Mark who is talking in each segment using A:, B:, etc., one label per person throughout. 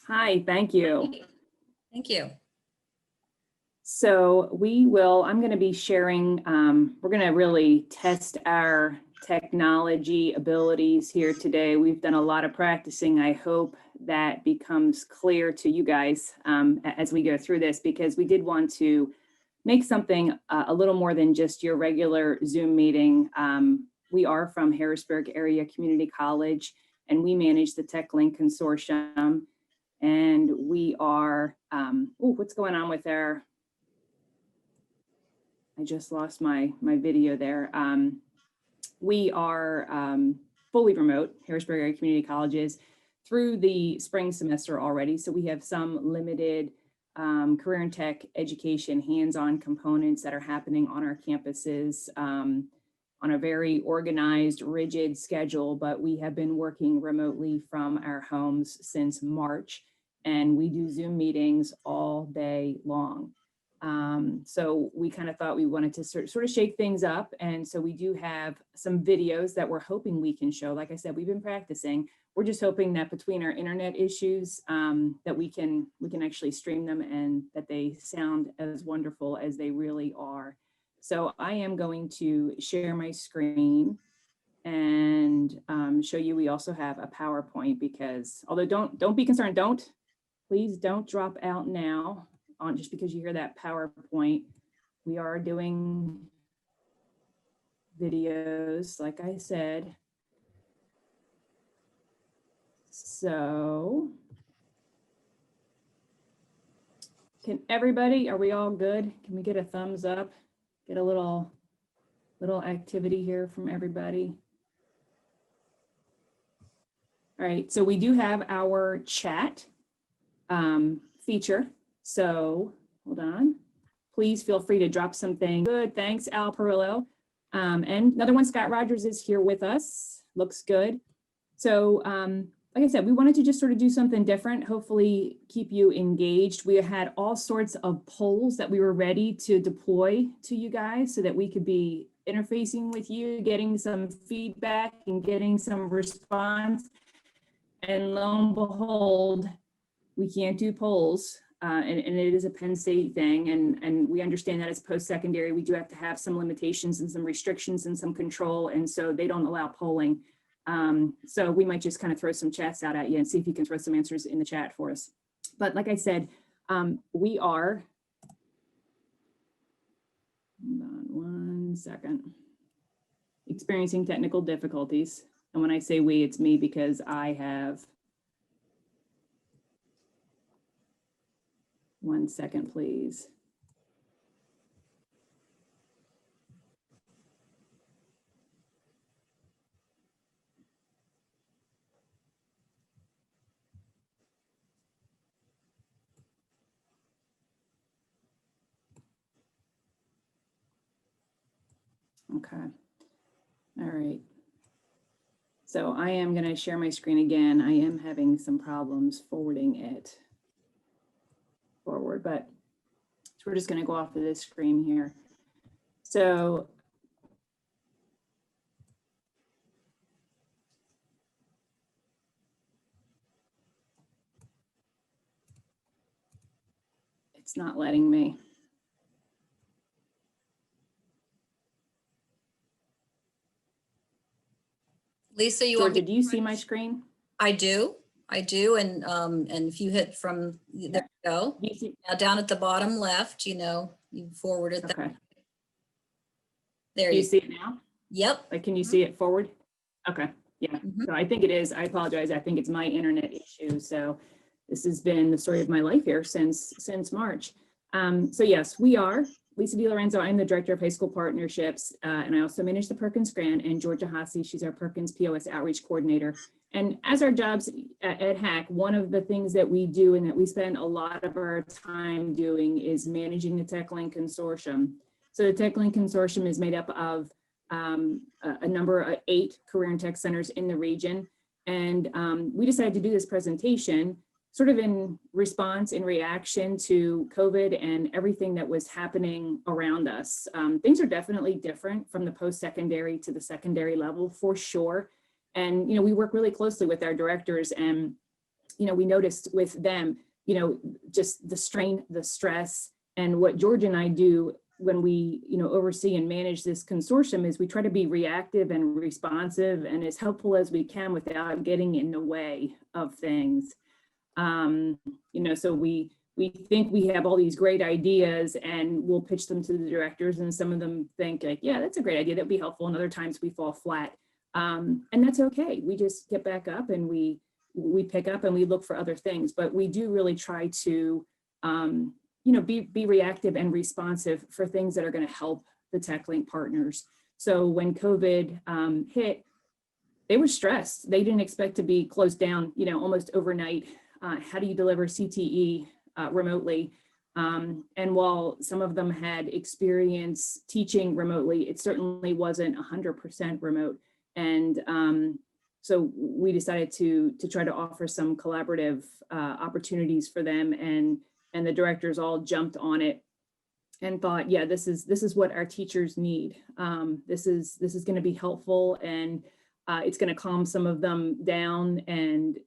A: Hi, thank you.
B: Thank you.
A: So I'm going to be sharing, we're going to really test our technology abilities here today. We've done a lot of practicing. I hope that becomes clear to you guys as we go through this, because we did want to make something a little more than just your regular Zoom meeting. We are from Harrisburg Area Community College, and we manage the TechLink Consortium. And we are, what's going on with our, I just lost my video there. We are fully remote, Harrisburg Area Community Colleges, through the spring semester already. So we have some limited career and tech education hands-on components that are happening on our campuses on a very organized, rigid schedule, but we have been working remotely from our homes since March, and we do Zoom meetings all day long. So we kind of thought we wanted to sort of shake things up. And so we do have some videos that we're hoping we can show. Like I said, we've been practicing. We're just hoping that between our internet issues that we can actually stream them and that they sound as wonderful as they really are. So I am going to share my screen and show you. We also have a PowerPoint, because although don't be concerned, please don't drop out now on just because you hear that PowerPoint. We are doing videos, like I said. So can everybody, are we all good? Can we get a thumbs up? Get a little activity here from everybody. All right, so we do have our chat feature. So hold on, please feel free to drop something. Good, thanks, Al Perillo. And another one, Scott Rogers is here with us, looks good. So like I said, we wanted to just sort of do something different, hopefully keep you engaged. We had all sorts of polls that we were ready to deploy to you guys so that we could be interfacing with you, getting some feedback and getting some response. And lo and behold, we can't do polls. And it is a Penn State thing. And we understand that as post-secondary, we do have to have some limitations and some restrictions and some control. And so they don't allow polling. So we might just kind of throw some chats out at you and see if you can throw some answers in the chat for us. But like I said, we are, hold on one second, experiencing technical difficulties. And when I say we, it's me, because I have, one second, please. Okay, all right. So I am going to share my screen again. I am having some problems forwarding it forward, but so we're just going to go off of this screen here. So it's not letting me.
B: Lisa, you
A: Georgia,
B: want me?
A: do you see my screen?
B: I do. And if you hit from, there you go. Now down at the bottom left, you forwarded that.
A: Okay.
B: There
A: Do you see it now?
B: Yep.
A: Like, can you see it forward? Okay, yeah. So I think it is. I apologize. I think it's my internet issue. So this has been the story of my life here since March. So yes, we are. Lisa DiLorenzo, I'm the Director of High School Partnerships, and I also manage the Perkins Grant, and Georgia Hasse, she's our Perkins POS Outreach Coordinator. And as our jobs at HAC, one of the things that we do and that we spend a lot of our time doing is managing the TechLink Consortium. So the TechLink Consortium is made up of a number of 8 career and tech centers in the region. And we decided to do this presentation sort of in response, in reaction to COVID and everything that was happening around us. Things are definitely different from the post-secondary to the secondary level, for sure. And we work really closely with our directors, and we noticed with them, just the strain, the stress, and what George and I do when we, oversee and manage this consortium is we try to be reactive and responsive and as helpful as we can without getting in the way of things. So we think we have all these great ideas and we'll pitch them to the directors, and some of them think like, yeah, that's a great idea, that'd be helpful. And other times we fall flat. And that's okay. We just get back up and we pick up and we look for other things, but we do really try to, be reactive and responsive for things that are going to help the TechLink partners. So when COVID hit, they were stressed. They didn't expect to be closed down, almost overnight. How do you deliver CTE remotely? And while some of them had experience teaching remotely, it certainly wasn't 100% remote. And so we decided to try to offer some collaborative opportunities for them, and the directors all jumped on it and thought, yeah, this is what our teachers need. This is going to be helpful, and it's going to calm some of them down, and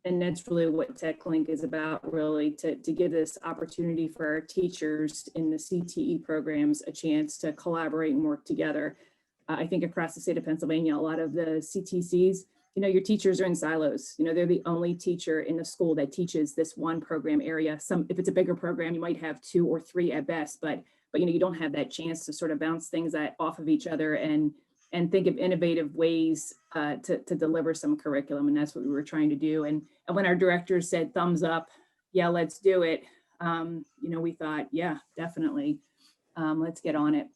A: that's really what TechLink is about, really, to give this opportunity for our teachers in the CTE programs a chance to collaborate and work together. I think across the state of Pennsylvania, a lot of the CTCs, your teachers are in silos. They're the only teacher in the school that teaches this one program area. If it's a bigger program, you might have 2 or 3 at best, but you don't have that chance to sort of bounce things off of each other and think of innovative ways to deliver some curriculum. And that's what we were trying to do. And when our directors said thumbs up, yeah, let's do it. We thought, yeah, definitely, let's get on it.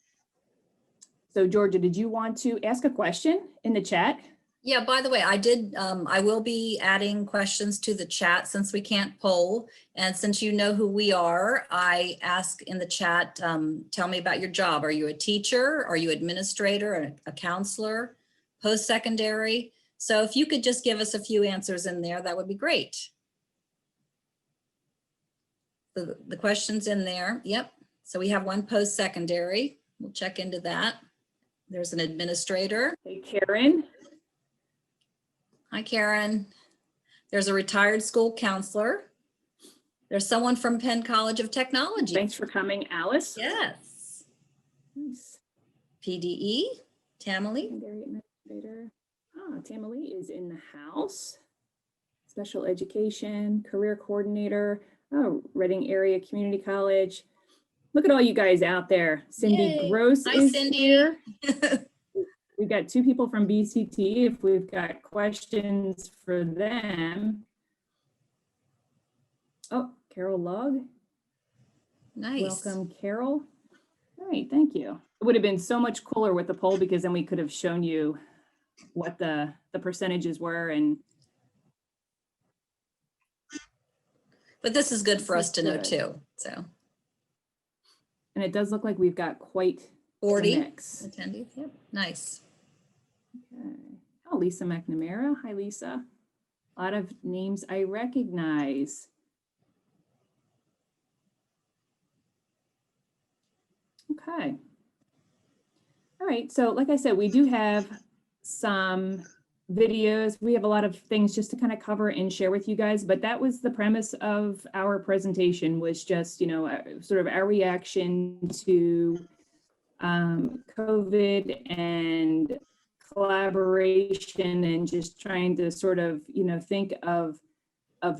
A: So Georgia, did you want to ask a question in the chat?
B: Yeah, by the way, I will be adding questions to the chat since we can't poll. And since you know who we are, I ask in the chat, tell me about your job. Are you a teacher? Are you administrator, a counselor, post-secondary? So if you could just give us a few answers in there, that would be great. So the question's in there. Yep. So we have one post-secondary. We'll check into that. There's an administrator.
A: Hey, Karen.
B: Hi, Karen. There's a retired school counselor. There's someone from Penn College of Technology.
A: Thanks for coming, Alice.
B: Yes.
A: Nice.
B: PDE, Tamily.
A: Secondary administrator. Tamily is in the house. Special education, career coordinator. Oh, Reading Area Community College. Look at all you guys out there. Cindy
B: Yay.
A: Gross
B: Hi,
A: is
B: Cindy.
A: here. We've got 2 people from BCT. If we've got questions for them. Oh, Carol Log.
B: Nice.
A: Welcome, Carol. All right, thank you. It would have been so much cooler with the poll, because then we could have shown you what the percentages were.
B: But this is good for us to know too. So.
A: And it does look like we've got quite
B: 40
A: a mix.
B: attendees. Yep. Nice.
A: Okay. Oh, Lisa McNamara. Hi, Lisa. A lot of names I recognize. Okay. All right. So like I said, we do have some videos. We have a lot of things just to kind of cover and share with you guys, but that was the premise of our presentation, was just, sort of our reaction to COVID and collaboration, and just trying to sort of, think of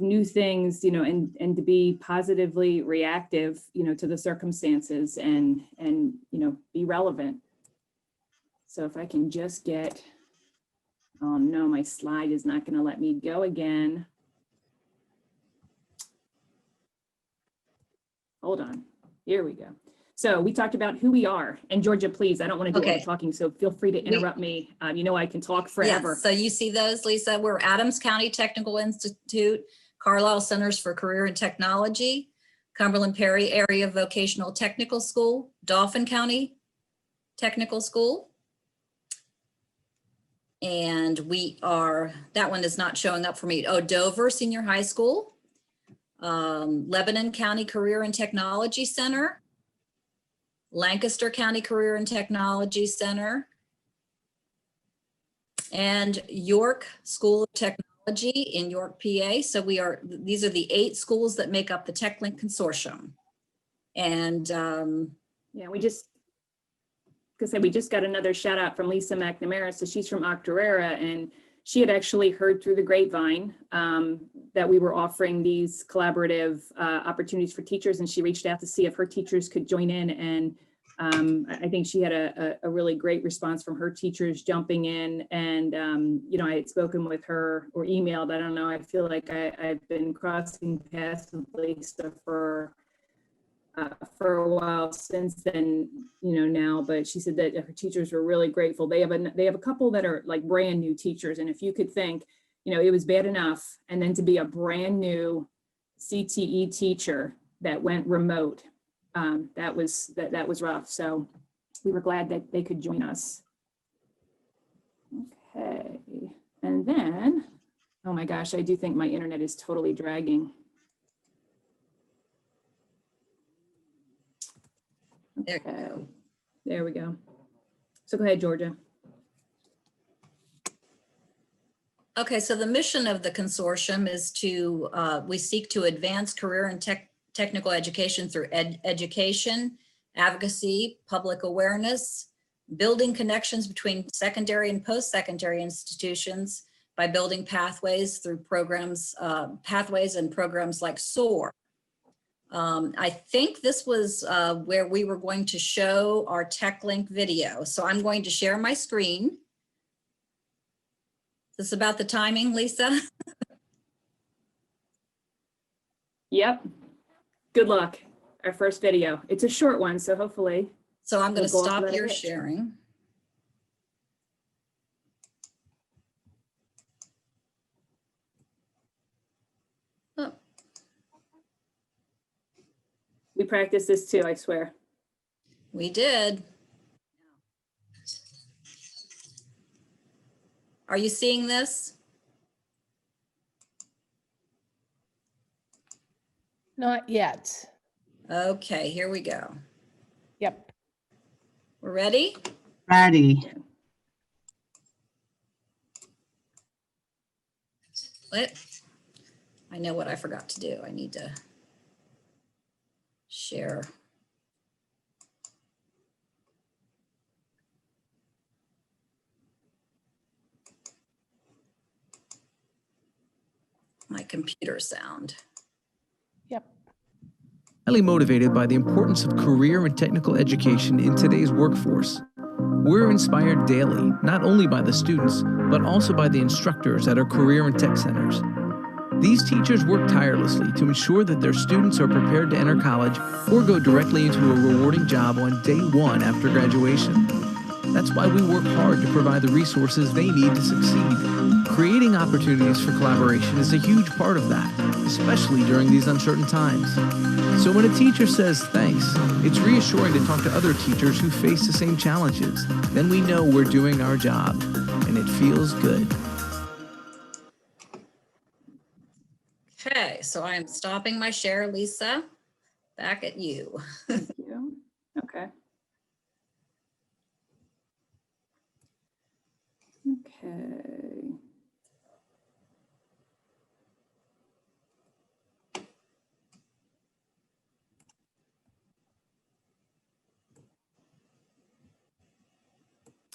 A: new things, and to be positively reactive, to the circumstances, and be relevant. So if I can just get, oh no, my slide is not going to let me go again. Hold on, here we go. So we talked about who we are, and Georgia, please, I don't want to do all the talking, so feel free to interrupt me. I can talk forever.
B: Yes, so you see those, Lisa? We're Adams County Technical Institute, Carlisle Centers for Career and Technology, Cumberland Perry Area Vocational Technical School, Dauphin County Technical School. And we are, that one is not showing up for me. Oh, Dover Senior High School, Lebanon County Career and Technology Center, Lancaster County Career and Technology Center, and York School of Technology in York, PA. So these are the 8 schools that make up the TechLink Consortium. And
A: Yeah, we just got another shout out from Lisa McNamara. So she's from Octorara, and she had actually heard through the grapevine that we were offering these collaborative opportunities for teachers, and she reached out to see if her teachers could join in. And I think she had a really great response from her teachers jumping in. And, I had spoken with her or emailed, I don't know, I feel like I've been crossing paths with Lisa for a while since then, now, but she said that her teachers were really grateful. They have a couple that are like brand new teachers. And if you could think, it was bad enough. And then to be a brand new CTE teacher that went remote, that was rough. So we were glad that they could join us. Okay. And then, oh my gosh, I do think my internet is totally dragging. Okay, there we go. So go ahead, Georgia.
B: okay, so the mission of the consortium is to, we seek to advance career and technical education through education, advocacy, public awareness, building connections between secondary and post-secondary institutions by building pathways through programs, pathways and programs like SOAR. I think this was where we were going to show our TechLink video. So I'm going to share my screen. Is this about the timing, Lisa?
A: Yep. Good luck. Our first video. It's a short one, so hopefully.
B: So I'm going to
A: We'll go off
B: stop
A: without a
B: your
A: hitch.
B: sharing. Oh,
A: We practiced this too, I swear.
B: we did. Are you seeing this?
C: Not yet.
B: Okay, here we go.
C: Yep.
B: We're ready?
D: Ready.
B: What? I know what I forgot to do. I need to share. My computer sound.
C: Yep.
E: Highly motivated by the importance of career and technical education in today's workforce. We're inspired daily, not only by the students, but also by the instructors at our career and tech centers. These teachers work tirelessly to ensure that their students are prepared to enter college or go directly into a rewarding job on day one after graduation. That's why we work hard to provide the resources they need to succeed. Creating opportunities for collaboration is a huge part of that, especially during these uncertain times. So when a teacher says thanks, it's reassuring to talk to other teachers who face the same challenges. Then we know we're doing our job, and it feels good.
B: Okay, so I am stopping my share, Lisa. Back at you.
A: Thank you. Okay. Okay.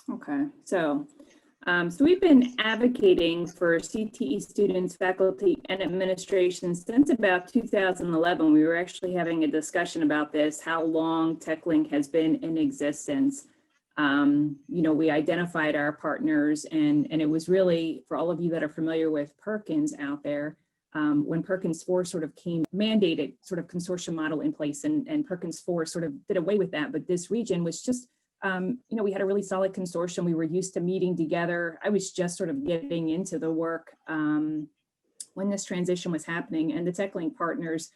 A: Okay, so we've been advocating for CTE students, faculty, and administration since about 2011. We were actually having a discussion about this, how long TechLink has been in existence. We identified our partners, and it was really, for all of you that are familiar with Perkins out there, when Perkins 4 sort of mandated sort of consortium model in place, and Perkins 4 sort of did away with that. But this region was just, we had a really solid consortium. We were used to meeting together. I was just sort of getting into the work when this transition was happening, and the TechLink partners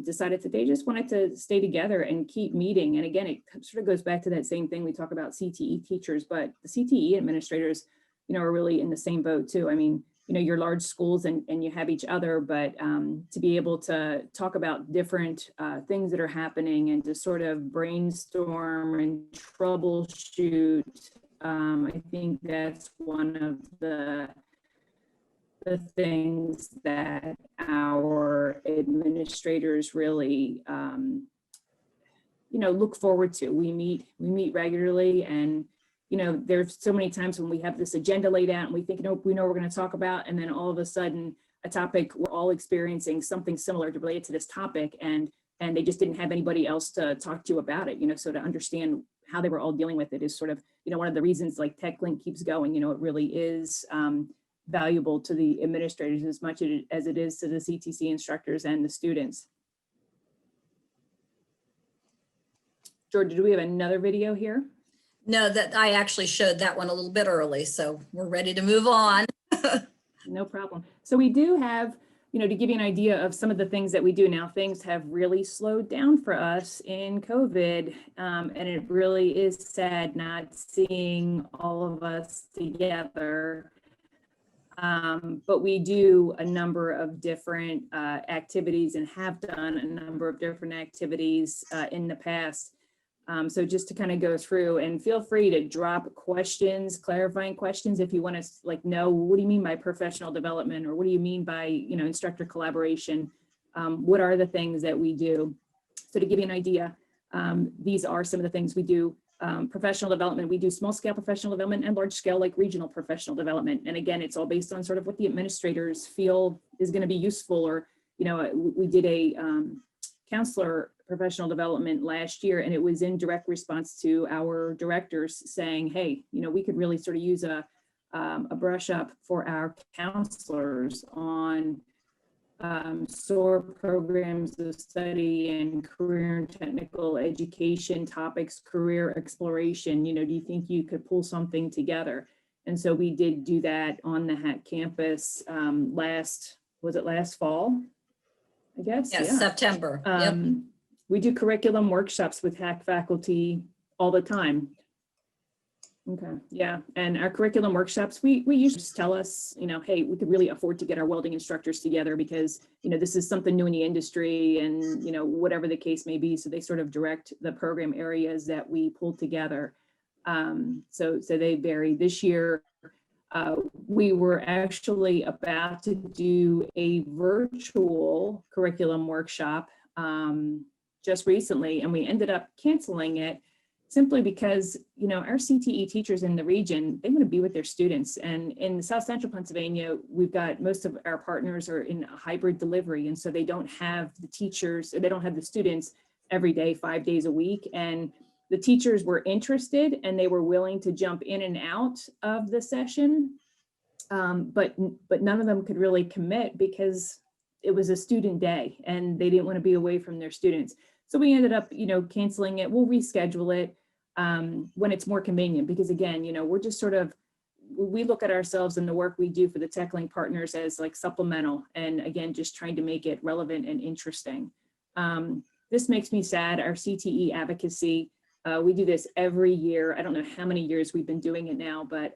A: decided that they just wanted to stay together and keep meeting. And again, it sort of goes back to that same thing we talk about CTE teachers, but the CTE administrators, are really in the same boat too. I mean, you're large schools and you have each other, but to be able to talk about different things that are happening and to sort of brainstorm and troubleshoot, I think that's one of the the things that our administrators really, look forward to. We meet regularly, and there's so many times when we have this agenda laid out and we think, we know we're going to talk about, and then all of a sudden a topic we're all experiencing something similar to relate to this topic, and they just didn't have anybody else to talk to about it. So to understand how they were all dealing with it is sort of one of the reasons like TechLink keeps going. It really is valuable to the administrators as much as it is to the CTC instructors and the students. Georgia, do we have another video here?
B: No, that I actually showed that one a little bit early, so we're ready to move on.
A: No problem. So we do have, to give you an idea of some of the things that we do now, things have really slowed down for us in COVID. And it really is sad not seeing all of us together. But we do a number of different activities and have done a number of different activities in the past. So just to kind of go through, and feel free to drop questions, clarifying questions if you want to know, what do you mean by professional development, or what do you mean by instructor collaboration? What are the things that we do? So to give you an idea, these are some of the things we do. Professional development, we do small scale professional development and large scale like regional professional development. And again, it's all based on sort of what the administrators feel is going to be useful. Or, we did a counselor professional development last year, and it was in direct response to our directors saying, hey, we could really sort of use a brush up for our counselors on SOAR programs of study and career and technical education topics, career exploration. Do you think you could pull something together? And so we did do that on the HAT campus last fall, I guess?
B: Yes,
A: Yeah.
B: September. Yep.
A: We do curriculum workshops with HAC faculty all the time. Okay, yeah, and our curriculum workshops, we usually just tell us, hey, we could really afford to get our welding instructors together because, this is something new in the industry, and, whatever the case may be. So they sort of direct the program areas that we pull together. So they vary. This year, we were actually about to do a virtual curriculum workshop just recently, and we ended up canceling it simply because, our CTE teachers in the region, they want to be with their students. And in South Central Pennsylvania, we've got most of our partners are in a hybrid delivery. And so they don't have the teachers, they don't have the students every day, 5 days a week. And the teachers were interested and they were willing to jump in and out of the session. But none of them could really commit because it was a student day and they didn't want to be away from their students. So we ended up, canceling it. We'll reschedule it when it's more convenient, because again, we're just sort of, we look at ourselves and the work we do for the TechLink partners as like supplemental, and again, just trying to make it relevant and interesting. This makes me sad. Our CTE advocacy, we do this every year. I don't know how many years we've been doing it now, but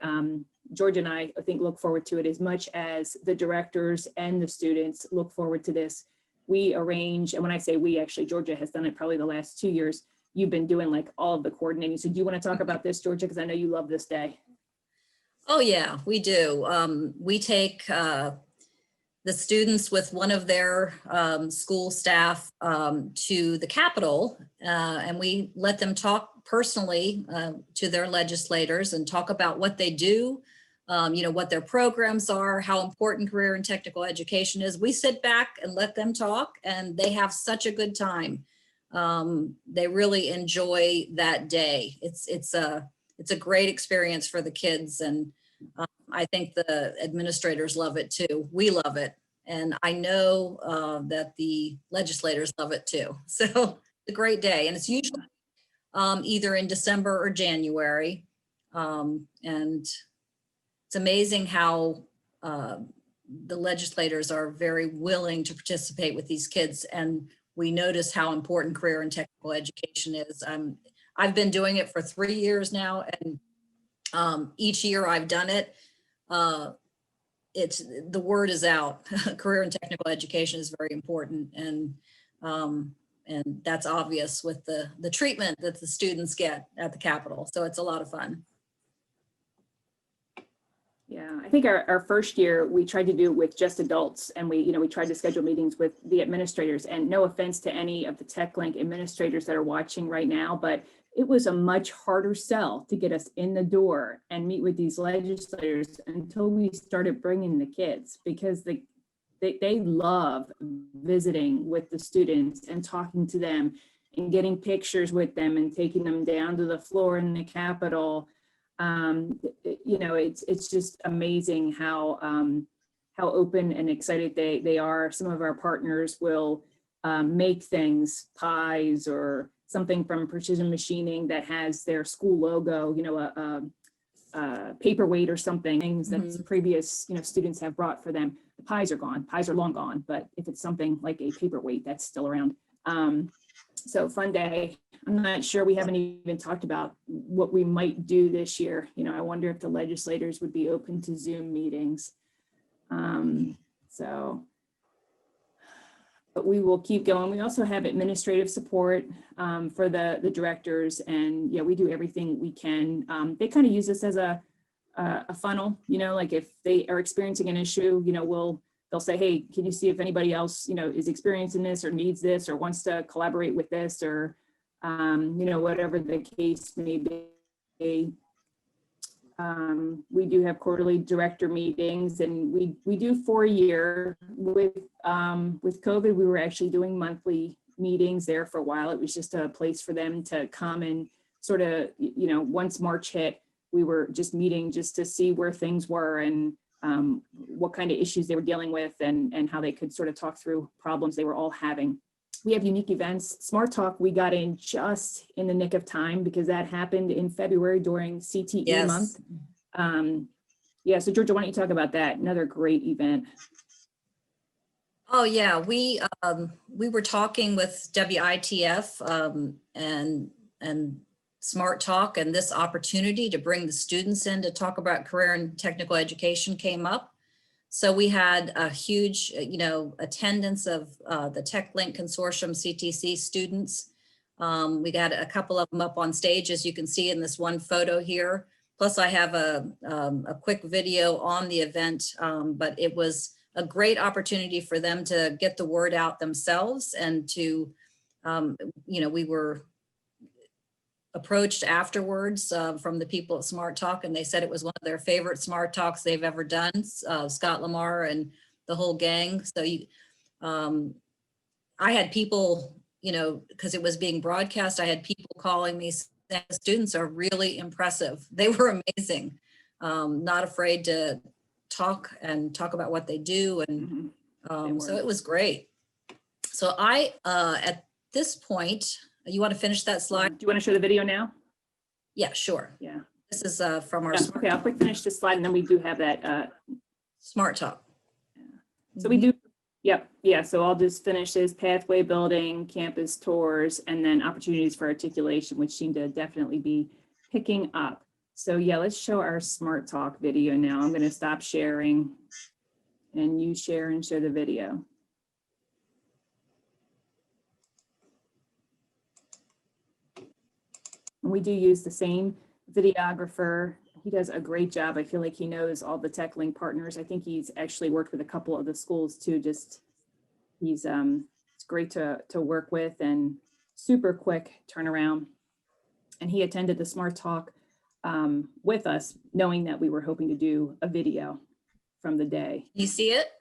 A: George and I think look forward to it as much as the directors and the students look forward to this. We arrange, and when I say we, actually, Georgia has done it probably the last 2 years. You've been doing like all of the coordinating. So do you want to talk about this, Georgia? Because I know you love this day.
B: Oh yeah, we do. We take the students with one of their school staff to the Capitol, and we let them talk personally to their legislators and talk about what they do, what their programs are, how important career and technical education is. We sit back and let them talk, and they have such a good time. They really enjoy that day. It's a great experience for the kids, and I think the administrators love it too. We love it, and I know that the legislators love it too. So it's a great day, and it's usually either in December or January, and it's amazing how the legislators are very willing to participate with these kids, and we notice how important career and technical education is. I've been doing it for 3 years now, and each year I've done it, the word is out. Career and technical education is very important, and that's obvious with the treatment that the students get at the Capitol. So it's a lot of fun.
A: Yeah, I think our first year, we tried to do it with just adults, and we tried to schedule meetings with the administrators, and no offense to any of the TechLink administrators that are watching right now, but it was a much harder sell to get us in the door and meet with these legislators until we started bringing the kids, because they love visiting with the students and talking to them and getting pictures with them and taking them down to the floor in the Capitol. It's just amazing how open and excited they are. Some of our partners will make things, pies or something from Precision Machining that has their school logo, a paperweight or something, things that previous students have brought for them. The pies are gone. Pies are long gone, but if it's something like a paperweight, that's still around. So fun day. I'm not sure, we haven't even talked about what we might do this year. I wonder if the legislators would be open to Zoom meetings. But we will keep going. We also have administrative support for the directors, and we do everything we can. They kind of use this as a funnel, like if they are experiencing an issue, they'll say, hey, can you see if anybody else, is experiencing this or needs this or wants to collaborate with this, or whatever the case may be. We do have quarterly director meetings, and we do 4 a year. With COVID, we were actually doing monthly meetings there for a while. It was just a place for them to come and sort of, once March hit, we were just meeting just to see where things were and what kind of issues they were dealing with, and how they could sort of talk through problems they were all having. We have unique events. Smart Talk, we got in just in the nick of time because that happened in February during CTE month. So Georgia, why don't you talk about that? Another great event.
B: Oh yeah, we were talking with WITF and Smart Talk, and this opportunity to bring the students in to talk about career and technical education came up. So we had a huge, attendance of the TechLink Consortium CTC students. We got a couple of them up on stage, as you can see in this one photo here. Plus I have a quick video on the event, but it was a great opportunity for them to get the word out themselves, and to, we were approached afterwards from the people at Smart Talk, and they said it was one of their favorite Smart Talks they've ever done, Scott Lamar and the whole gang. So I had people, because it was being broadcast, I had people calling me saying the students are really impressive. They were amazing, not afraid to talk about what they do. And so it was great. So at this point, you want to finish that slide?
A: Do you want to show the video now?
B: Yeah, sure.
A: Yeah.
B: This is from our
A: Okay, I'll quick finish this slide, and then we do have that.
B: Smart Talk.
A: So we do, yeah. So I'll just finish this: pathway building, campus tours, and then opportunities for articulation, which seem to definitely be picking up. So yeah, let's show our Smart Talk video now. I'm going to stop sharing, and you share and share the video. And we do use the same videographer. He does a great job. I feel like he knows all the TechLink partners. I think he's actually worked with a couple of the schools too. It's great to work with, and super quick turnaround. And he attended the Smart Talk with us, knowing that we were hoping to do a video from the day.
B: You see it?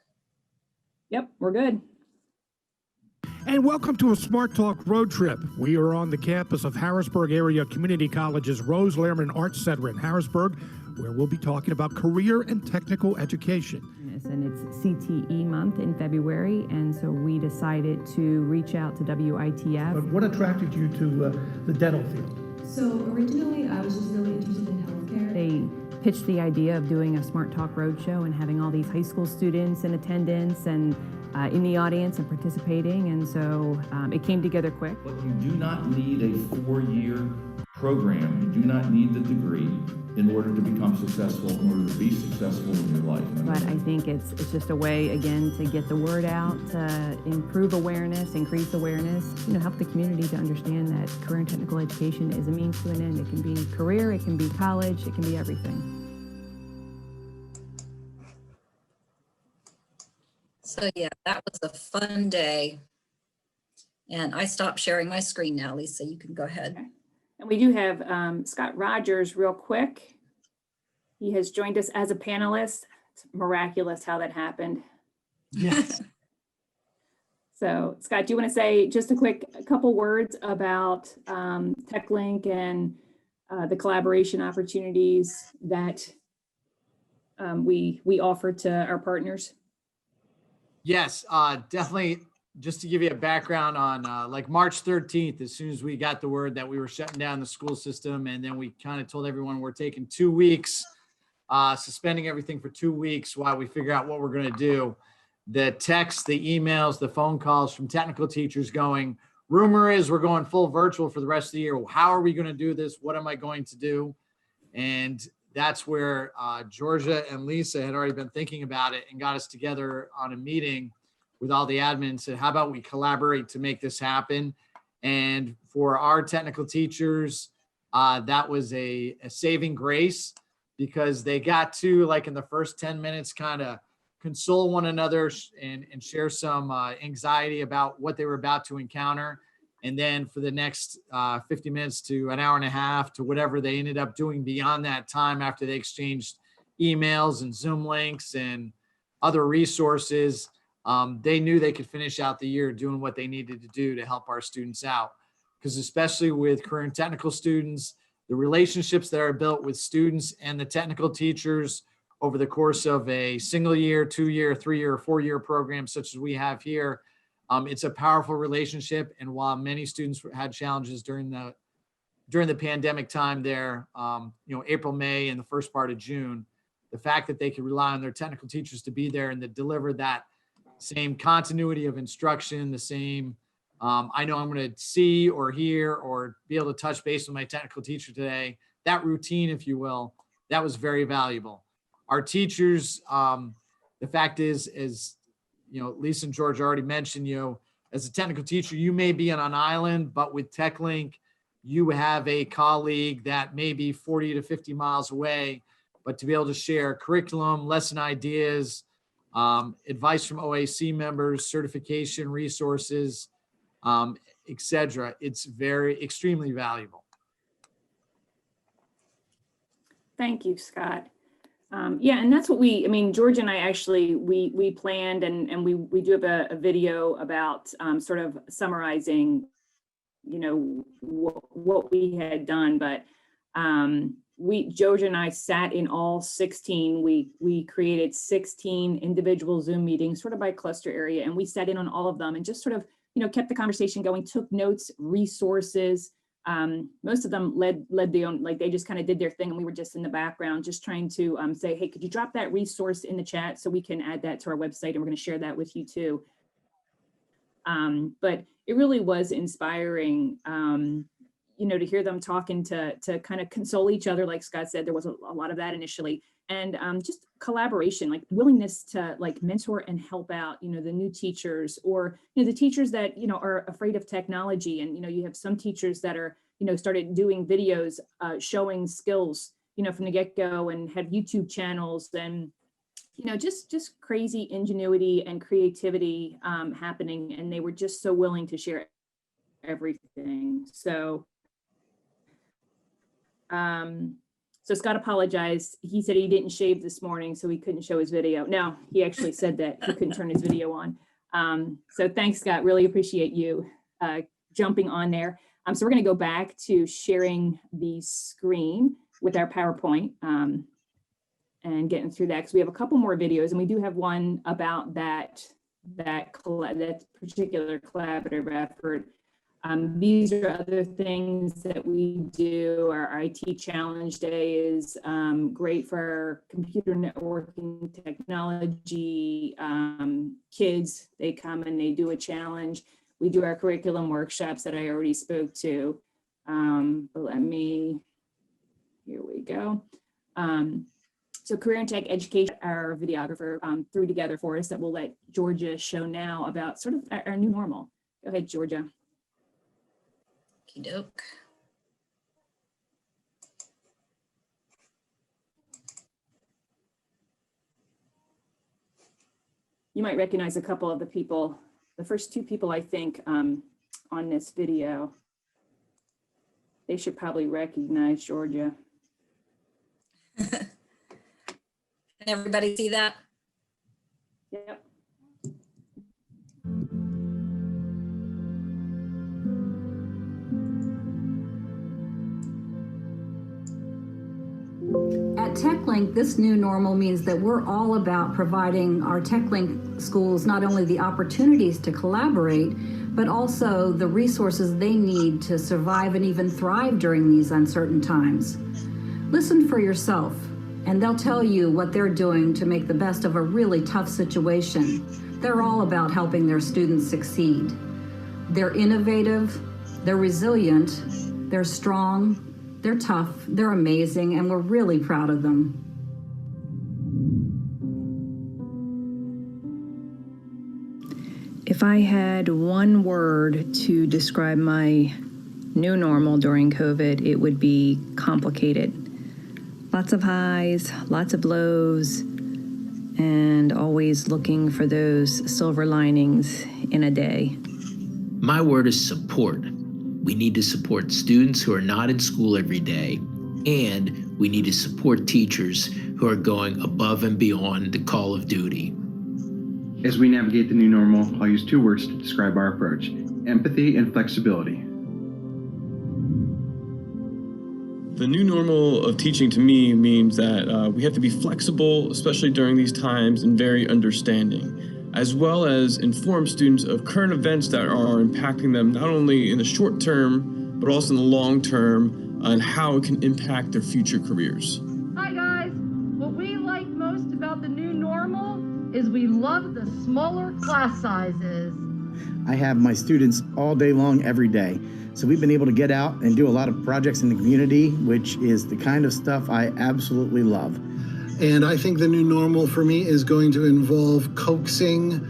A: Yep, we're good.
D: And welcome to a Smart Talk road trip. We are on the campus of Harrisburg Area Community College's Rose Lehrman Arts Center in Harrisburg, where we'll be talking about career and technical education.
F: And it's CTE month in February, and so we decided to reach out to WITF.
D: But what attracted you to the dental field?
G: So originally I was just really interested in healthcare.
F: They pitched the idea of doing a Smart Talk Roadshow and having all these high school students in attendance and in the audience and participating, and so it came together quick.
H: But you do not need a 4-year program. You do not need the degree in order to become successful, in order to be successful in your life.
F: But I think it's just a way, again, to get the word out, to improve awareness, increase awareness, help the community to understand that career and technical education is a means to an end. It can be career, it can be college, it can be everything.
B: So yeah, that was a fun day. And I stopped sharing my screen now, Lisa, you can go ahead.
A: Okay. And we do have Scott Rogers real quick. He has joined us as a panelist. It's miraculous how that happened.
I: Yes.
A: So Scott, do you want to say just a couple words about TechLink and the collaboration opportunities that we offer to our partners?
I: Yes, definitely. Just to give you a background on like March 13th, as soon as we got the word that we were shutting down the school system, and then we kind of told everyone we're taking 2 weeks, suspending everything for 2 weeks while we figure out what we're going to do. The texts, the emails, the phone calls from technical teachers going, rumor is we're going full virtual for the rest of the year. How are we going to do this? What am I going to do? And that's where Georgia and Lisa had already been thinking about it and got us together on a meeting with all the admins and said, how about we collaborate to make this happen? And for our technical teachers, that was a saving grace, because they got to, like, in the first 10 minutes, kind of console one another and share some anxiety about what they were about to encounter. And then for the next 50 minutes to an hour and a half to whatever they ended up doing beyond that time, after they exchanged emails and Zoom links and other resources, they knew they could finish out the year doing what they needed to do to help our students out. Because especially with career and technical students, the relationships that are built with students and the technical teachers over the course of a single year, 2 year, 3 year, 4 year program such as we have here, it's a powerful relationship. And while many students had challenges during the pandemic time there, April, May, and the first part of June, the fact that they could rely on their technical teachers to be there and to deliver that same continuity of instruction, the same, I know I'm going to see or hear or be able to touch base with my technical teacher today, that routine, if you will, that was very valuable. Our teachers, the fact is, as Lisa and George already mentioned, as a technical teacher, you may be on an island, but with TechLink, you have a colleague that may be 40 to 50 miles away, but to be able to share curriculum, lesson ideas, advice from OAC members, certification resources, etc. It's extremely valuable.
A: Thank you, Scott. Yeah, and that's what George and I actually, we planned and we do have a video about sort of summarizing, what we had done, but George and I sat in all 16, we created 16 individual Zoom meetings sort of by cluster area, and we sat in on all of them and just sort of, kept the conversation going, took notes, resources. Most of them led their own, like they just kind of did their thing, and we were just in the background just trying to say, hey, could you drop that resource in the chat so we can add that to our website, and we're going to share that with you too. But it really was inspiring, to hear them talking to kind of console each other. Like Scott said, there was a lot of that initially, and just collaboration, like willingness to like mentor and help out, the new teachers, or, the teachers that, are afraid of technology. And, you have some teachers that are, started doing videos showing skills, from the get-go, and have YouTube channels, and, just crazy ingenuity and creativity happening. And they were just so willing to share everything. So Scott apologized. He said he didn't shave this morning, so he couldn't show his video. No, he actually said that he couldn't turn his video on. So thanks, Scott. Really appreciate you jumping on there. So we're going to go back to sharing the screen with our PowerPoint and getting through that, because we have a couple more videos, and we do have one about that particular collaborative effort. These are other things that we do. Our IT Challenge Day is great for computer networking technology. Kids, they come and they do a challenge. We do our curriculum workshops that I already spoke to. But here we go. So Career and Tech Education, our videographer threw together for us that we'll let Georgia show now about sort of our new normal. Go ahead, Georgia.
B: Doke.
A: you might recognize a couple of the people, the first two people, I think, on this video. They should probably recognize Georgia.
B: Can everybody see that?
A: Yep.
J: At TechLink, this new normal means that we're all about providing our TechLink schools not only the opportunities to collaborate, but also the resources they need to survive and even thrive during these uncertain times. Listen for yourself, and they'll tell you what they're doing to make the best of a really tough situation. They're all about helping their students succeed. They're innovative, they're resilient, they're strong, they're tough, they're amazing, and we're really proud of them.
F: If I had one word to describe my new normal during COVID, it would be complicated. Lots of highs, lots of lows, and always looking for those silver linings in a day.
E: My word is support. We need to support students who are not in school every day, and we need to support teachers who are going above and beyond the call of duty.
K: As we navigate the new normal, I'll use two words to describe our approach: empathy and flexibility.
L: The new normal of teaching to me means that we have to be flexible, especially during these times, and very understanding, as well as inform students of current events that are impacting them not only in the short term, but also in the long term, on how it can impact their future careers.
M: Hi guys, what we like most about the new normal is we love the smaller class sizes.
N: I have my students all day long, every day. So we've been able to get out and do a lot of projects in the community, which is the kind of stuff I absolutely love.
O: And I think the new normal for me is going to involve coaxing,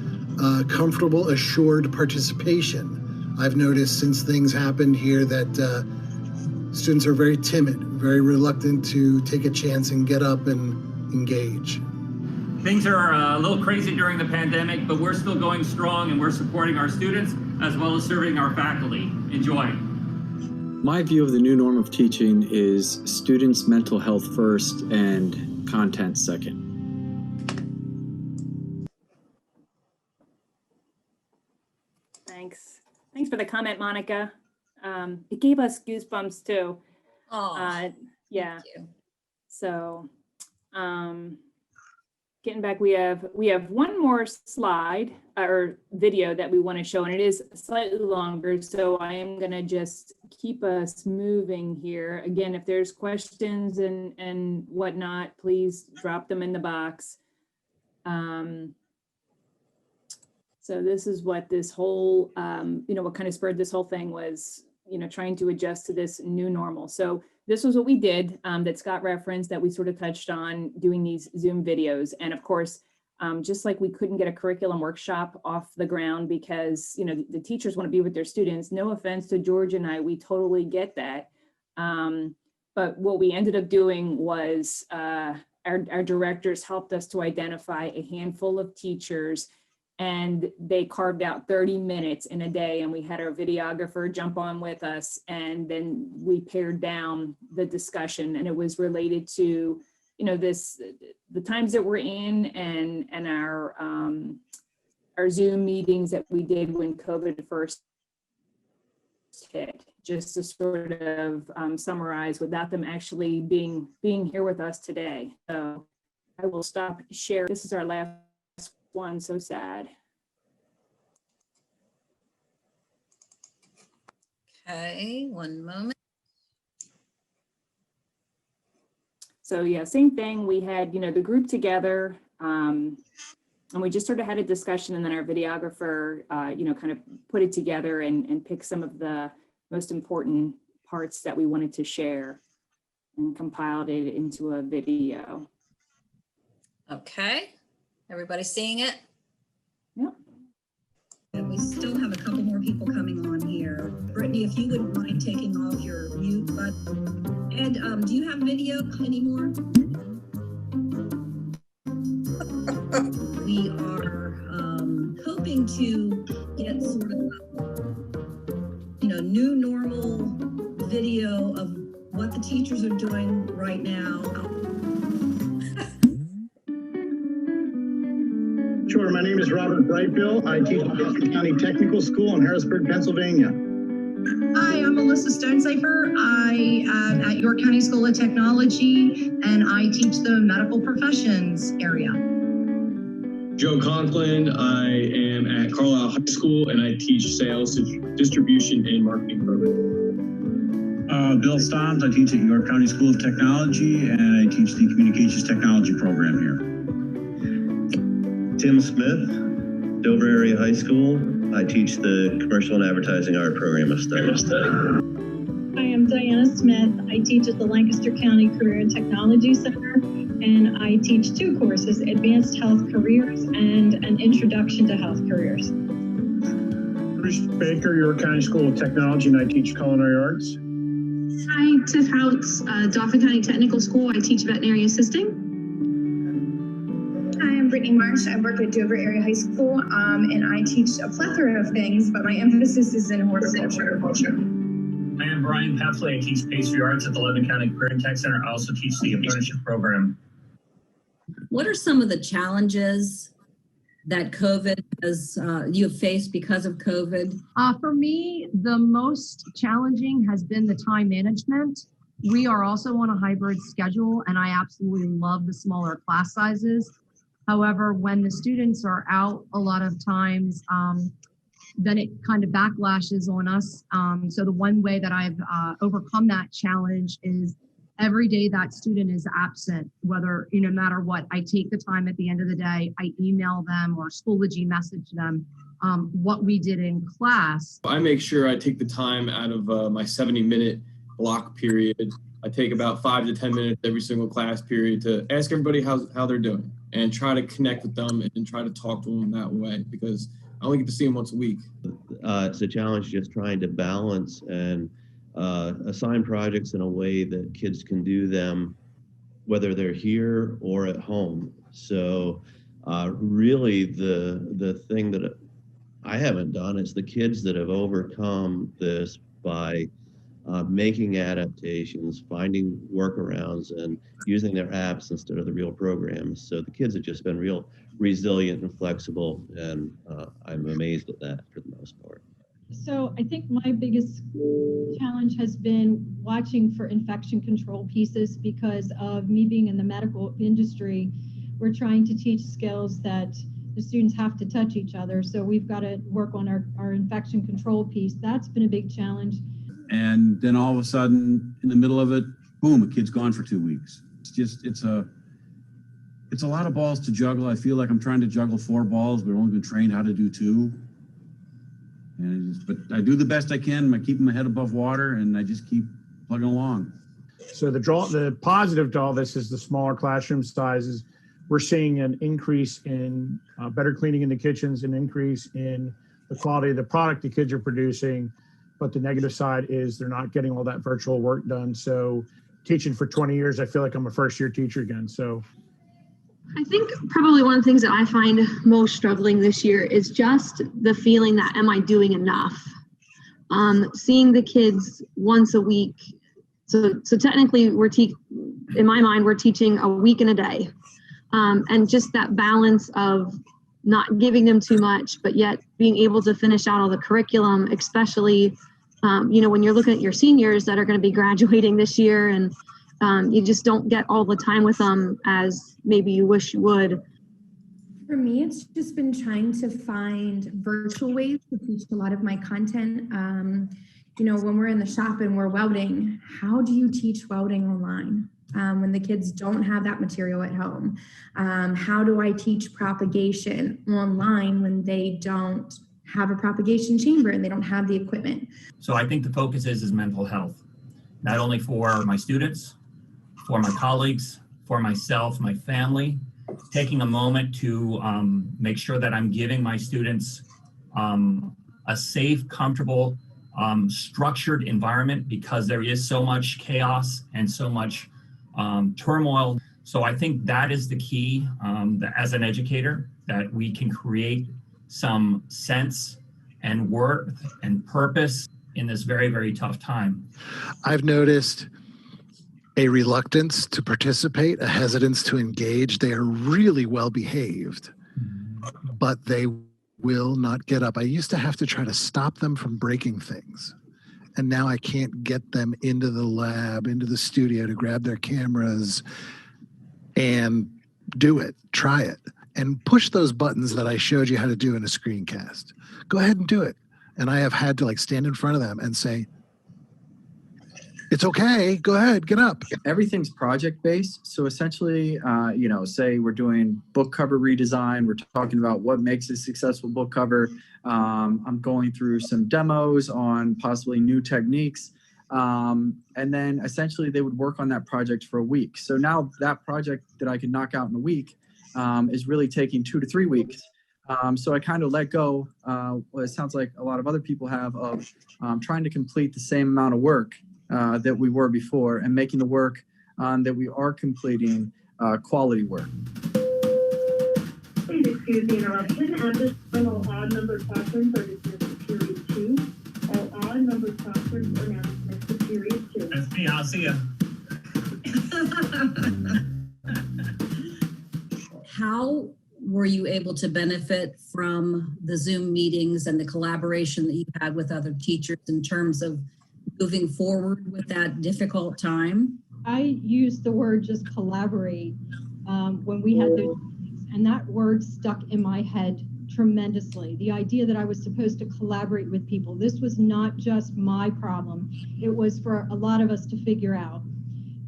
O: comfortable, assured participation. I've noticed since things happened here that students are very timid, very reluctant to take a chance and get up and engage.
P: Things are a little crazy during the pandemic, but we're still going strong and we're supporting our students as well as serving our faculty. Enjoy.
Q: My view of the new norm of teaching is students' mental health first and content second.
A: Thanks. Thanks for the comment, Monica. It gave us goosebumps too.
B: Oh,
A: yeah.
B: thank you.
A: So, getting back, we have one more slide or video that we want to show, and it is slightly longer. So I am going to just keep us moving here. Again, if there's questions and whatnot, please drop them in the box. So this is what this whole, what kind of spurred this whole thing was, trying to adjust to this new normal. So this was what we did that Scott referenced, that we sort of touched on doing these Zoom videos. And of course, just like we couldn't get a curriculum workshop off the ground because, the teachers want to be with their students. No offense to George and I, we totally get that. But what we ended up doing was our directors helped us to identify a handful of teachers, and they carved out 30 minutes in a day, and we had our videographer jump on with us, and then we pared down the discussion, and it was related to, the times that we're in and our Zoom meetings that we did when COVID first hit, just to sort of summarize without them actually being here with us today. So I will stop sharing. This is our last one, so sad.
B: Okay, one moment.
A: So yeah, same thing. We had, the group together, and we just sort of had a discussion, and then our videographer, kind of put it together and picked some of the most important parts that we wanted to share and compiled it into a video.
B: Okay, everybody seeing it?
A: Yep.
J: And we still have a couple more people coming on here. Brittany, if you wouldn't mind taking off your mute button. Ed, do you have video anymore? We are
B: to get sort of, new normal video of what the teachers are doing right now.
R: Sure, my name is Robert Brightbill. I teach at Gadsden County Technical School in Harrisburg, Pennsylvania.
S: Hi, I'm Melissa Stonecipher. I am at York County School of Technology, and I teach the medical professions area.
L: Joe Conklin, I am at Carlisle High School and I teach sales, distribution, and marketing programs.
T: Bill Stoms, I teach at York County School of Technology and I teach the Communications Technology program here.
U: Tim Smith, Dover Area High School. I teach the Commercial and Advertising Art program of study.
V: I am Diana Smith. I teach at the Lancaster County Career and Technology Center, and I teach 2 courses, Advanced Health Careers and an Introduction to Health Careers.
R: Bruce Baker, York County School of Technology, and I teach culinary arts.
W: Hi, Tiff Houts, Dauphin County Technical School. I teach veterinary assisting.
X: Hi, I'm Brittany Marsh. I work at Dover Area High School, and I teach a plethora of things, but my emphasis is in horticulture.
P: I am Brian Pefley. I teach pastry arts at the Lebanon County Career and Tech Center. I also teach the apprenticeship program.
B: What are some of the challenges that COVID has you have faced because of COVID?
Y: For me, the most challenging has been the time management. We are also on a hybrid schedule, and I absolutely love the smaller class sizes. However, when the students are out a lot of times, then it kind of backlashes on us. So the one way that I've overcome that challenge is every day that student is absent, whether, no matter what, I take the time at the end of the day, I email them or Schoology message them what we did in class.
L: I make sure I take the time out of my 70-minute block period. I take about 5 to 10 minutes every single class period to ask everybody how they're doing and try to connect with them and try to talk to them that way, because I only get to see them once a week.
U: It's a challenge just trying to balance and assign projects in a way that kids can do them whether they're here or at home. So really the thing that I haven't done is the kids that have overcome this by making adaptations, finding workarounds, and using their apps instead of the real programs. So the kids have just been real resilient and flexible, and I'm amazed at that for the most part.
V: So I think my biggest challenge has been watching for infection control pieces because of me being in the medical industry. We're trying to teach skills that the students have to touch each other. So we've got to work on our infection control piece. That's been a big challenge.
T: And then all of a sudden, in the middle of it, boom, a kid's gone for 2 weeks. It's a lot of balls to juggle. I feel like I'm trying to juggle 4 balls, but I've only been trained how to do 2. But I do the best I can. I keep my head above water, and I just keep plugging along.
D: So the positive to all this is the smaller classroom sizes. We're seeing an increase in better cleaning in the kitchens, an increase in the quality of the product the kids are producing. But the negative side is they're not getting all that virtual work done. So teaching for 20 years, I feel like I'm a first-year teacher again. So
W: I think probably one of the things that I find most struggling this year is just the feeling that, am I doing enough? Seeing the kids once a week. So technically in my mind, we're teaching a week and a day. And just that balance of not giving them too much, but yet being able to finish out all the curriculum, especially, when you're looking at your seniors that are going to be graduating this year, and you just don't get all the time with them as maybe you wish you would.
G: For me, it's just been trying to find virtual ways to teach a lot of my content. When we're in the shop and we're welding, how do you teach welding online? When the kids don't have that material at home? How do I teach propagation online when they don't have a propagation chamber and they don't have the equipment?
P: So I think the focus is mental health, not only for my students, for my colleagues, for myself, my family, taking a moment to make sure that I'm giving my students a safe, comfortable, structured environment, because there is so much chaos and so much turmoil. So I think that is the key, that as an educator, that we can create some sense and worth and purpose in this very, very tough time.
O: I've noticed a reluctance to participate, a hesitance to engage. They are really well behaved, but they will not get up. I used to have to try to stop them from breaking things. And now I can't get them into the lab, into the studio to grab their cameras and do it, try it, and push those buttons that I showed you how to do in a screencast. Go ahead and do it. And I have had to like stand in front of them and say, it's okay, go ahead, get up.
Q: Everything's project-based. So essentially, say we're doing book cover redesign, we're talking about what makes a successful book cover. I'm going through some demos on possibly new techniques. And then essentially they would work on that project for a week. So now that project that I can knock out in a week is really taking 2 to 3 weeks. So I kind of let go, what it sounds like a lot of other people have, of trying to complete the same amount of work that we were before, and making the work that we are completing quality work.
C: Please excuse the interruption. At this time, all odd-numbered classrooms are dismissed to period 2. All odd-numbered classrooms are now dismissed to period 2.
P: That's me. I'll see ya.
B: How were you able to benefit from the Zoom meetings and the collaboration that you had with other teachers in terms of moving forward with that difficult time?
V: I used the word just collaborate when we had those meetings, and that word stuck in my head tremendously. The idea that I was supposed to collaborate with people. This was not just my problem. It was for a lot of us to figure out.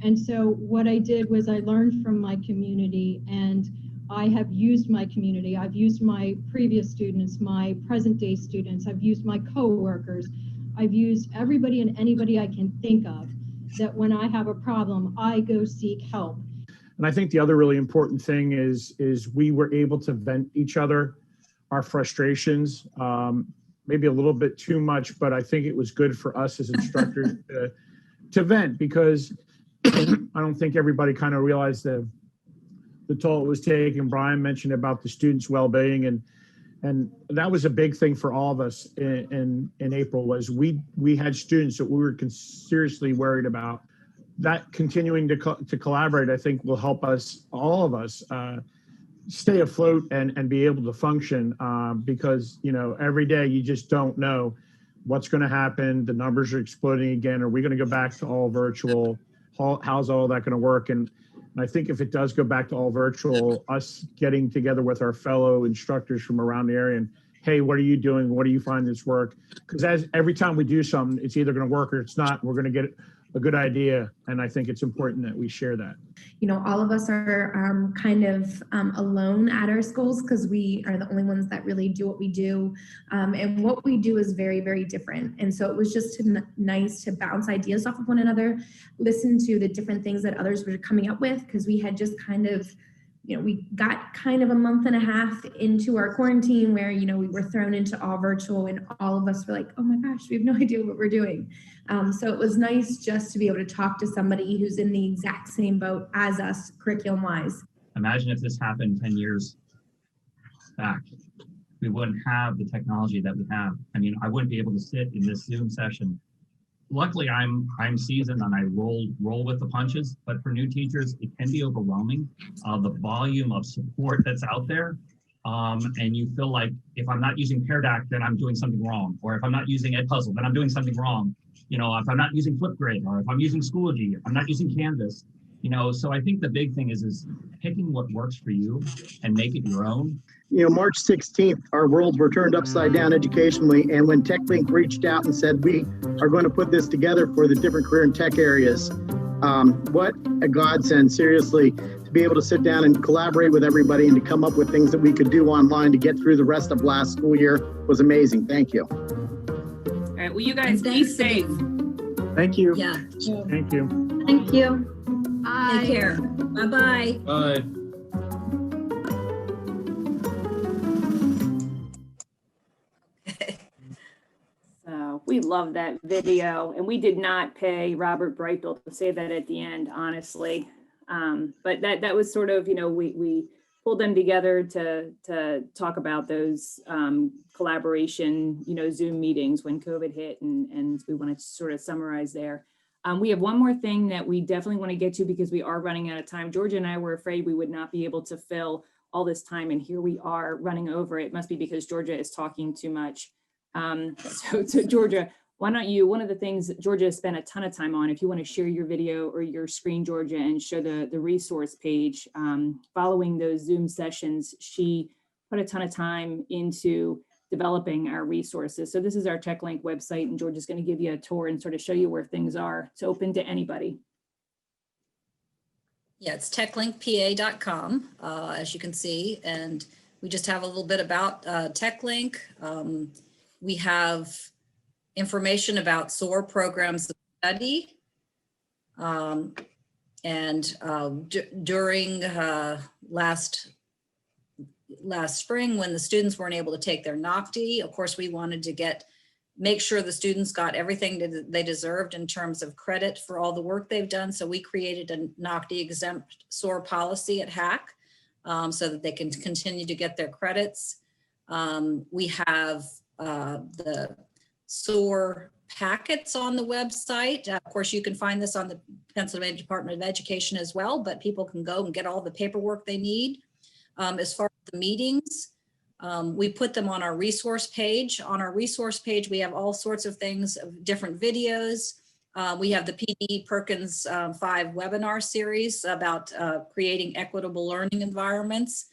V: And so what I did was I learned from my community, and I have used my community. I've used my previous students, my present day students. I've used my coworkers. I've used everybody and anybody I can think of, that when I have a problem, I go seek help.
D: And I think the other really important thing is we were able to vent each other, our frustrations, maybe a little bit too much, but I think it was good for us as instructors to vent, because I don't think everybody kind of realized the toll it was taking. Brian mentioned about the students' well-being, and that was a big thing for all of us in April. Was we had students that we were seriously worried about. That continuing to collaborate, I think, will help us, all of us, stay afloat and be able to function, because every day you just don't know what's going to happen. The numbers are exploding again. Are we going to go back to all virtual? How's all that going to work? And I think if it does go back to all virtual, us getting together with our fellow instructors from around the area and, hey, what are you doing? What do you find this work? Because every time we do something, it's either going to work or it's not. We're going to get a good idea. And I think it's important that we share that.
G: All of us are kind of alone at our schools because we are the only ones that really do what we do. And what we do is very, very different. And so it was just nice to bounce ideas off of one another, listen to the different things that others were coming up with, because we had just kind of, we got kind of a month and a half into our quarantine where, we were thrown into all virtual, and all of us were like, oh my gosh, we have no idea what we're doing. So it was nice just to be able to talk to somebody who's in the exact same boat as us curriculum wise.
P: Imagine if this happened 10 years back. We wouldn't have the technology that we have. I mean, I wouldn't be able to sit in this Zoom session. Luckily, I'm seasoned and I roll with the punches, but for new teachers, it can be overwhelming, the volume of support that's out there. And you feel like if I'm not using Pear Deck, then I'm doing something wrong. Or if I'm not using Edpuzzle, then I'm doing something wrong. If I'm not using Flipgrid, or if I'm using Schoology, I'm not using Canvas. So I think the big thing is picking what works for you and make it your own.
R: March 16th, our worlds were turned upside down educationally. And when TechLink reached out and said, we are going to put this together for the different career and tech areas, what a godsend, seriously, to be able to sit down and collaborate with everybody and to come up with things that we could do online to get through the rest of last school year was amazing. Thank you.
A: All right, well, you guys be safe.
Q: Thank you.
B: Yeah.
D: Thank you.
W: Thank you.
V: Bye.
B: Take care. Bye-bye.
L: Bye.
A: So we love that video, and we did not pay Robert Brightbill to say that at the end, honestly. But that was sort of, we pulled them together to talk about those collaboration, Zoom meetings when COVID hit, and we want to sort of summarize there. We have one more thing that we definitely want to get to because we are running out of time. Georgia and I were afraid we would not be able to fill all this time, and here we are running over. It must be because Georgia is talking too much. So Georgia, why don't you, one of the things that Georgia has spent a ton of time on, if you want to share your video or your screen, Georgia, and show the resource page, following those Zoom sessions, she put a ton of time into developing our resources. So this is our TechLink website, and Georgia's going to give you a tour and sort of show you where things are. It's open to anybody.
B: Yeah, it's techlinkpa.com, as you can see, and we just have a little bit about TechLink. We have information about SOAR programs of study. During last spring, when the students weren't able to take their NOCTI, of course, we wanted to make sure the students got everything that they deserved in terms of credit for all the work they've done. So we created a NOCTI exempt SOAR policy at HAC so that they can continue to get their credits. We have the SOAR packets on the website. Of course, you can find this on the Pennsylvania Department of Education as well, but people can go and get all the paperwork they need. As far as the meetings, we put them on our resource page. On our resource page, we have all sorts of things, different videos. We have the PD Perkins 5 webinar series about creating equitable learning environments.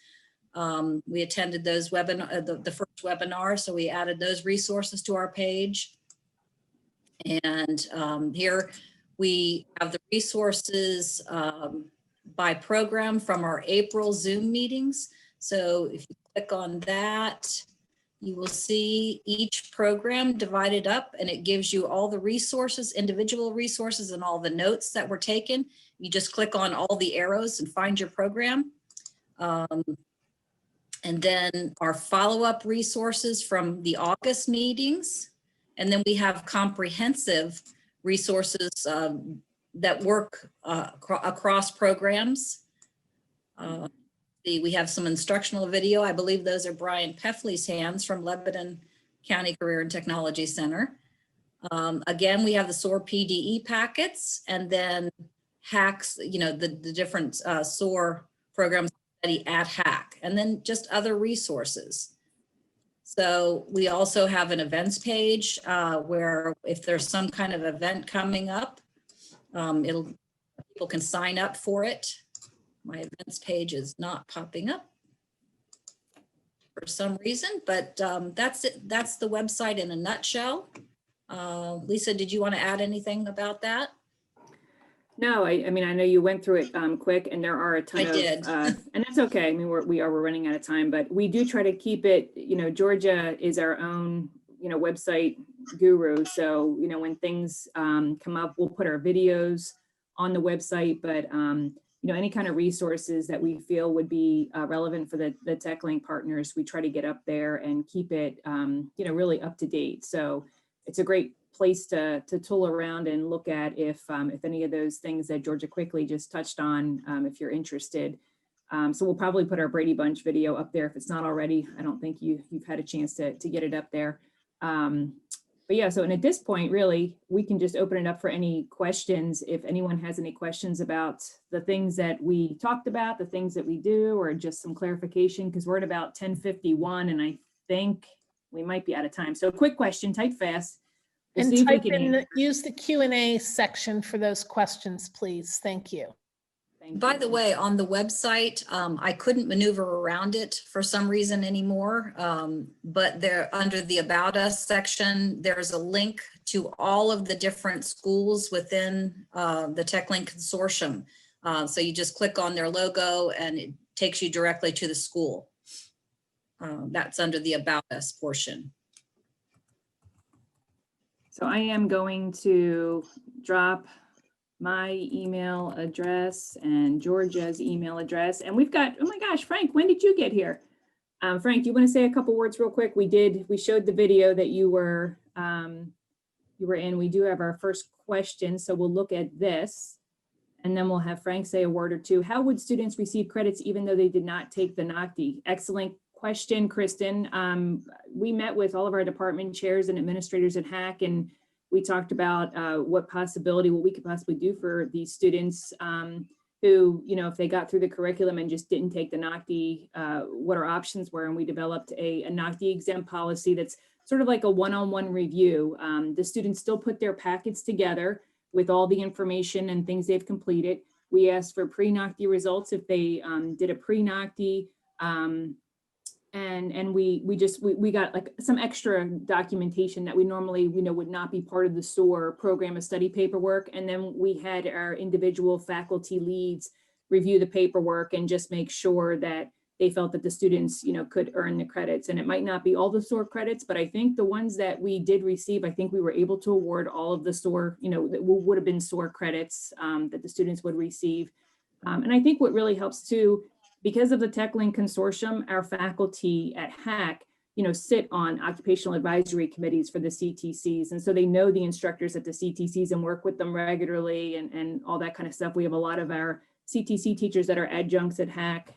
B: We attended those the first webinar, so we added those resources to our page. And here we have the resources by program from our April Zoom meetings. So if you click on that, you will see each program divided up, and it gives you all the resources, individual resources, and all the notes that were taken. You just click on all the arrows and find your program. And then our follow-up resources from the August meetings. And then we have comprehensive resources that work across programs. We have some instructional video. I believe those are Brian Peffley's hands from Lebanon County Career and Technology Center. Again, we have the SOAR PDE packets, and then HACs, the different SOAR programs study at HAC, and then just other resources. So we also have an events page where if there's some kind of event coming up, people can sign up for it. My events page is not popping up for some reason, but that's it. That's the website in a nutshell. Lisa, did you want to add anything about that?
A: No, I mean, I know you went through it quick, and there are a ton of,
B: did.
A: And that's okay. I mean, we're running out of time, but we do try to keep it, Georgia is our own, website guru. So, when things come up, we'll put our videos on the website, but, any kind of resources that we feel would be relevant for the TechLink partners, we try to get up there and keep it, really up to date. So it's a great place to tool around and look at if any of those things that Georgia quickly just touched on, if you're interested. So we'll probably put our Brady Bunch video up there if it's not already. I don't think you've had a chance to get it up there. But yeah, so and at this point, really, we can just open it up for any questions. If anyone has any questions about the things that we talked about, the things that we do, or just some clarification, because we're at about 10:51 and I think we might be out of time. So quick question, type fast. We'll
E: And
A: see if we
E: type
A: can
E: use the Q&A section for those questions, please. Thank you.
B: By the way, on the website, I couldn't maneuver around it for some reason anymore, but there under the About Us section, there's a link to all of the different schools within the TechLink consortium. So you just click on their logo and it takes you directly to the school. That's under the About Us portion.
A: So I am going to drop my email address and Georgia's email address. And we've got, oh my gosh, Frank, when did you get here? Frank, you want to say a couple words real quick? We showed the video that you were in. We do have our first question. So we'll look at this And then we'll have Frank say a word or two. How would students receive credits even though they did not take the NOCTI? Excellent question, Kristen. We met with all of our department chairs and administrators at HAC, and we talked about what we could possibly do for these students who, if they got through the curriculum and just didn't take the NOCTI, what our options were. And we developed a NOCTI exempt policy that's sort of like a one-on-one review. The students still put their packets together with all the information and things they've completed. We asked for pre-NOCTI results if they did a pre-NOCTI, and we got like some extra documentation that we normally would not be part of the SOAR program of study paperwork. And then we had our individual faculty leads review the paperwork and just make sure that they felt that the students could earn the credits. And it might not be all the SOAR credits, but I think the ones that we did receive, I think we were able to award all of the SOAR, that would have been SOAR credits that the students would receive. And I think what really helps too, because of the TechLink Consortium, our faculty at HAC, sit on occupational advisory committees for the CTCs. And so they know the instructors at the CTCs and work with them regularly and all that kind of stuff. We have a lot of our CTC teachers that are adjuncts at HAC.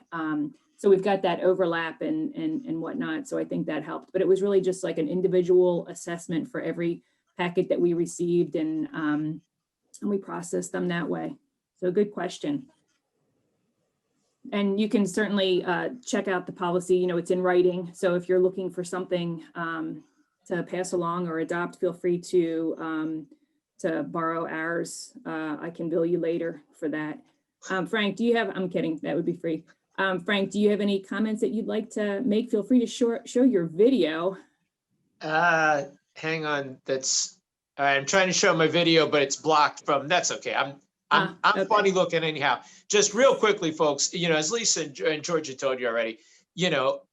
A: So we've got that overlap and whatnot. So I think that helped. But it was really just like an individual assessment for every packet that we received, and we processed them that way. So good question. And you can certainly check out the policy, it's in writing. So if you're looking for something to pass along or adopt, feel free to borrow ours. I can bill you later for that. Frank, do you have, I'm kidding, that would be free. Frank, do you have any comments that you'd like to make? Feel free to show your video.
F: Hang on, I'm trying to show my video, but it's blocked from, that's okay. I'm okay. Funny looking anyhow. Just real quickly, folks, as Lisa and Georgia told you already,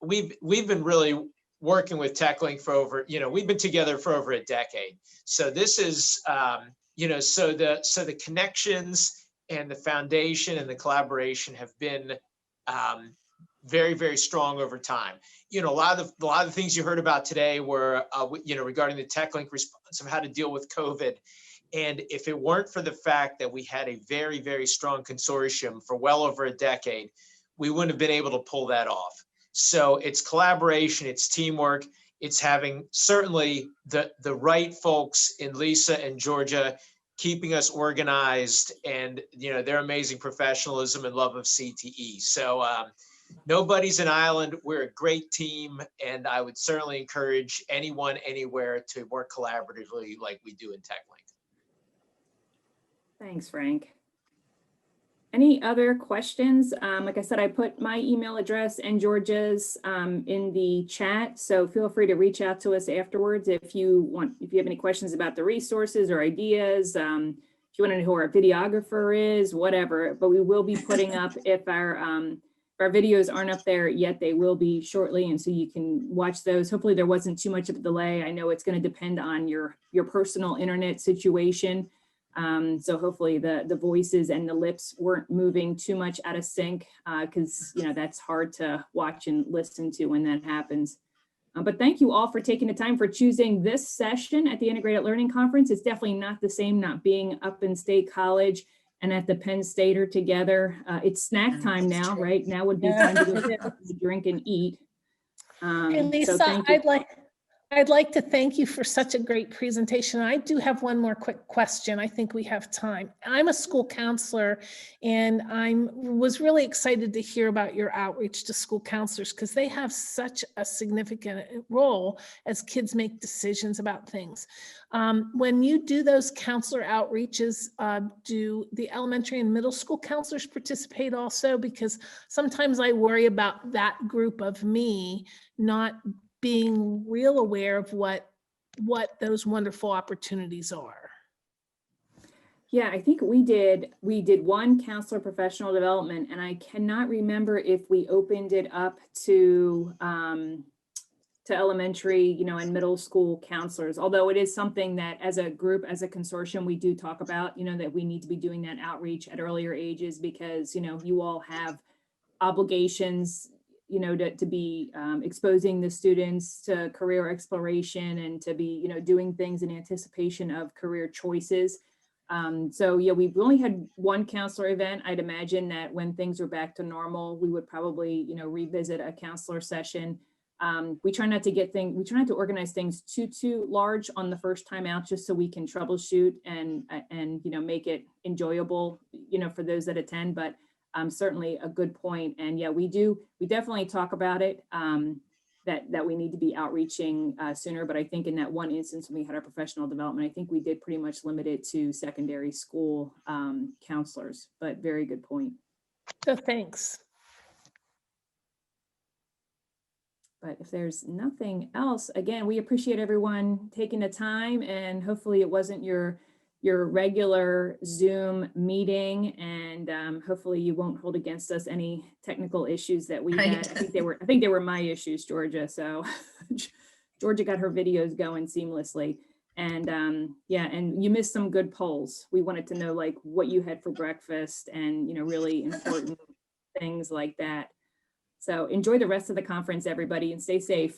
F: we've been really working with TechLink for over, we've been together for over a decade. So this is, so the connections and the foundation and the collaboration have been very, very strong over time. A lot of the things you heard about today were, regarding the TechLink response of how to deal with COVID. And if it weren't for the fact that we had a very, very strong consortium for well over a decade, we wouldn't have been able to pull that off. So it's collaboration, it's teamwork, it's having certainly the right folks in Lisa and Georgia keeping us organized, and their amazing professionalism and love of CTE. So nobody's an island. We're a great team, and I would certainly encourage anyone anywhere to work collaboratively like we do in TechLink.
A: Thanks, Frank. Any other questions? Like I said, I put my email address and Georgia's in the chat, so feel free to reach out to us afterwards if you have any questions about the resources or ideas, if you want to know who our videographer is, whatever. But we will be putting up, if our videos aren't up there yet, they will be shortly, and so you can watch those. Hopefully there wasn't too much of a delay. I know it's going to depend on your personal internet situation. So hopefully the voices and the lips weren't moving too much out of sync, because that's hard to watch and listen to when that happens. But thank you all for taking the time for choosing this session at the Integrated Learning Conference. It's definitely not the same not being up in State College and at the Penn Stater together. It's snack time now, right? Now would be time to go drink and eat.
E: Hey, Lisa,
A: so
E: I'd like to thank you for such a great presentation. I do have one more quick question. I think we have time. I'm a school counselor, and I was really excited to hear about your outreach to school counselors, because they have such a significant role as kids make decisions about things. When you do those counselor outreaches, do the elementary and middle school counselors participate also? Because sometimes I worry about that group of me not being real aware of what those wonderful opportunities are.
A: Yeah, I think we did one counselor professional development, and I cannot remember if we opened it up to elementary, and middle school counselors, although it is something that as a group, as a consortium, we do talk about, that we need to be doing that outreach at earlier ages, because, you all have obligations, to be exposing the students to career exploration and to be, doing things in anticipation of career choices. So yeah, we've only had one counselor event. I'd imagine that when things are back to normal, we would probably, revisit a counselor session. We try not to organize things too large on the first time out, just so we can troubleshoot and make it enjoyable, for those that attend, but certainly a good point. And yeah, we definitely talk about it, that we need to be outreaching sooner. But I think in that one instance when we had our professional development, I think we did pretty much limit it to secondary school counselors, but very good point.
E: So thanks.
A: But if there's nothing else, again, we appreciate everyone taking the time, and hopefully it wasn't your regular Zoom meeting, and hopefully you won't hold against us any technical issues that we had. I think they were my issues, Georgia. So Georgia got her videos going seamlessly. And yeah, and you missed some good polls. We wanted to know like what you had for breakfast and, really important things like that. So enjoy the rest of the conference, everybody, and stay safe.